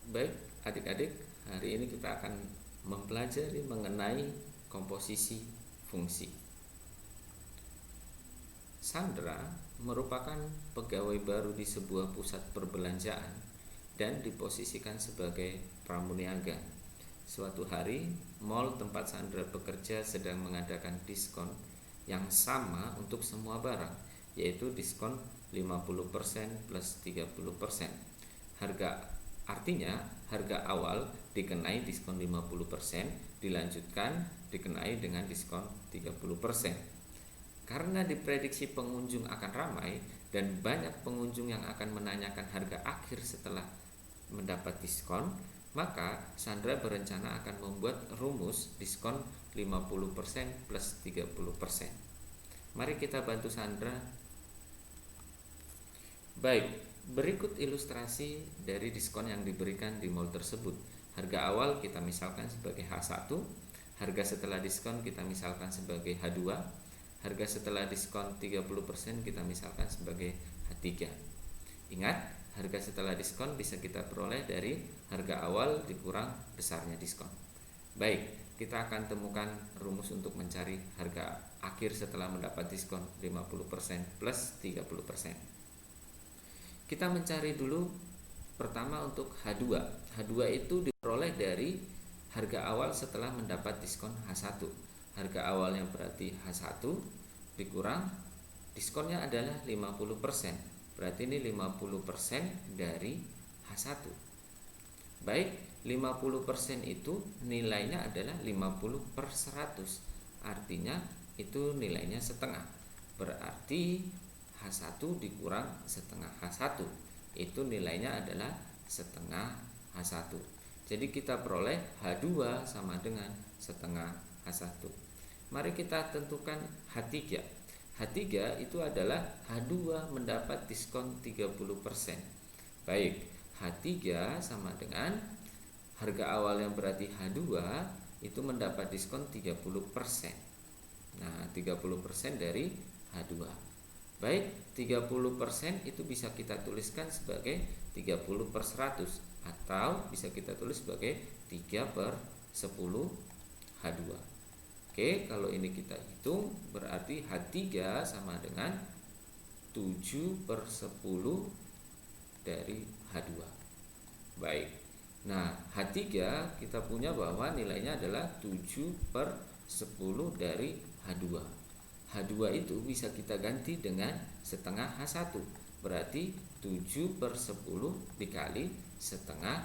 Baik, adik-adik, hari ini kita akan mempelajari mengenai komposisi fungsi. Sandra merupakan pegawai baru di sebuah pusat perbelanjaan dan diposisikan sebagai pramuniaga. Suatu hari, mal tempat Sandra bekerja sedang mengadakan diskon yang sama untuk semua barang, yaitu diskon 50% plus 30%. Artinya harga awal dikenai diskon 50%, dilanjutkan dikenai dengan diskon 30%. Karena diprediksi pengunjung akan ramai dan banyak pengunjung yang akan menanyakan harga akhir setelah mendapat diskon, maka Sandra berencana akan membuat rumus diskon 50% plus 30%. Mari kita bantu Sandra. Baik, berikut ilustrasi dari diskon yang diberikan di mall tersebut. Harga awal kita misalkan sebagai H1, harga setelah diskon kita misalkan sebagai H2, harga setelah diskon 30% kita misalkan sebagai H3. Ingat, harga setelah diskon bisa kita peroleh dari harga awal dikurang besarnya diskon. Baik, kita akan temukan rumus untuk mencari harga akhir setelah mendapat diskon 50% plus 30%. Kita mencari dulu pertama untuk H2. H2 itu diperoleh dari harga awal setelah mendapat diskon H1. Harga awal yang berarti H1 dikurang diskonnya adalah 50%. Berarti ini 50% dari H1. Baik, 50% itu nilainya adalah 50 per 100. Artinya itu nilainya setengah. Berarti H1 dikurang setengah H1, itu nilainya adalah setengah H1. Jadi kita peroleh H2 sama dengan setengah H1. Mari kita tentukan H3. H3 itu adalah H2 mendapat diskon 30%. Baik, H3 sama dengan harga awal yang berarti H2 itu mendapat diskon 30%. Nah, 30% dari H2. Baik, 30% itu bisa kita tuliskan sebagai 30 per 100 atau bisa kita tulis sebagai 3 per 10 H2. Oke, kalau ini kita hitung berarti H3 sama dengan 7 per 10 dari H2. Baik, nah H3 kita punya bahwa nilainya adalah 7 per 10 dari H2. H2 itu bisa kita ganti dengan setengah H1. Berarti 7 per 10 dikali setengah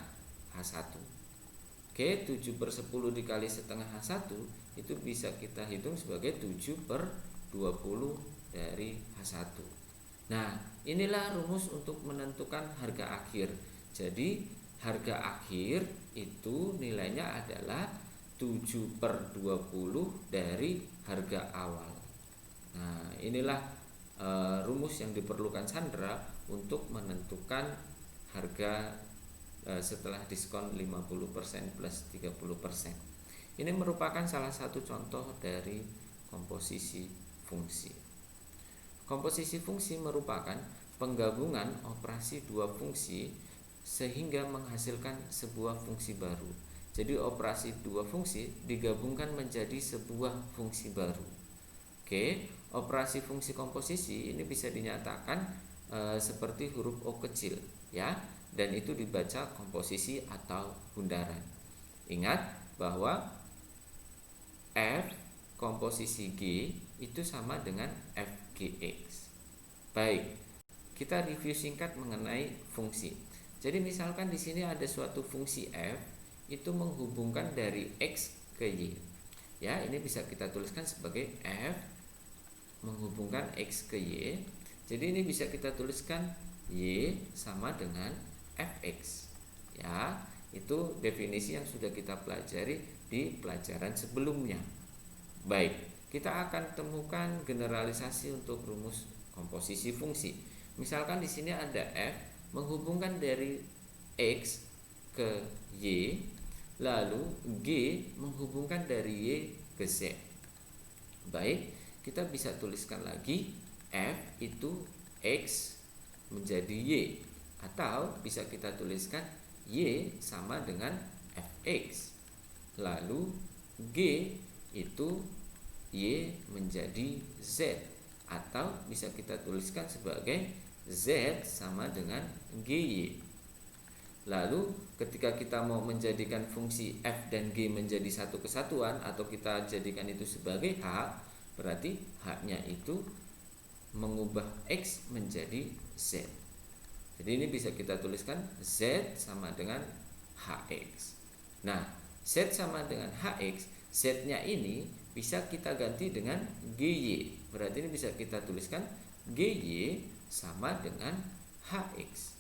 H1. Oke, 7 per 10 dikali setengah H1 itu bisa kita hitung sebagai 7 per 20 dari H1. Nah, inilah rumus untuk menentukan harga akhir. Jadi harga akhir itu nilainya adalah 7 per 20 dari harga awal. Nah, inilah rumus yang diperlukan Sandra untuk menentukan harga setelah diskon 50% plus 30%. Ini merupakan salah satu contoh dari komposisi fungsi. Komposisi fungsi merupakan penggabungan operasi dua fungsi sehingga menghasilkan sebuah fungsi baru. Jadi operasi dua fungsi digabungkan menjadi sebuah fungsi baru. Oke, operasi fungsi komposisi ini bisa dinyatakan seperti huruf O kecil, ya, dan itu dibaca komposisi atau bundaran. Ingat bahwa F komposisi G itu sama dengan FGX. Baik, kita review singkat mengenai fungsi. Jadi misalkan di sini ada suatu fungsi F itu menghubungkan dari X ke Y. Ya, ini bisa kita tuliskan sebagai F menghubungkan X ke Y. Jadi ini bisa kita tuliskan Y sama dengan Fx. Ya, itu definisi yang sudah kita pelajari di pelajaran sebelumnya. Baik, kita akan temukan generalisasi untuk rumus komposisi fungsi. Misalkan di sini ada F menghubungkan dari X ke Y, lalu G menghubungkan dari Y ke Z. Baik, kita bisa tuliskan lagi F itu X menjadi Y, atau bisa kita tuliskan Y sama dengan Fx. Lalu G itu Y menjadi Z, atau bisa kita tuliskan sebagai Z sama dengan GY. Lalu ketika kita mau menjadikan fungsi F dan G menjadi satu kesatuan, atau kita jadikan itu sebagai H, berarti H-nya itu mengubah X menjadi Z. Jadi ini bisa kita tuliskan Z sama dengan HX. Nah, Z sama dengan HX, Z-nya ini bisa kita ganti dengan GY. Berarti ini bisa kita tuliskan GY sama dengan HX.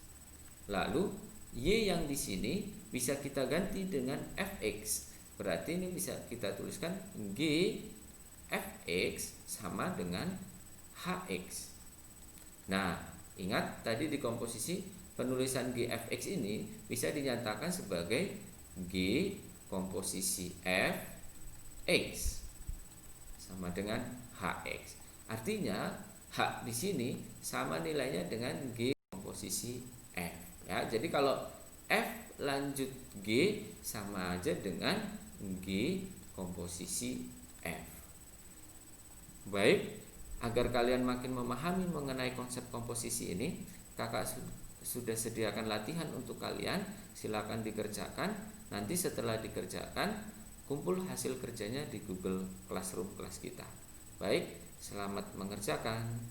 Lalu Y yang di sini bisa kita ganti dengan Fx. Berarti ini bisa kita tuliskan G Fx sama dengan Hx. Nah, ingat tadi di komposisi penulisan G Fx ini bisa dinyatakan sebagai G komposisi Fx sama dengan Hx. Artinya H di sini sama nilainya dengan G komposisi F. Ya, jadi kalau F lanjut G sama aja dengan G komposisi F. Baik, agar kalian makin memahami mengenai konsep komposisi ini, kakak sudah sediakan latihan untuk kalian. Silakan dikerjakan. Nanti setelah dikerjakan, kumpul hasil kerjanya di Google Classroom kelas kita. Baik, selamat mengerjakan.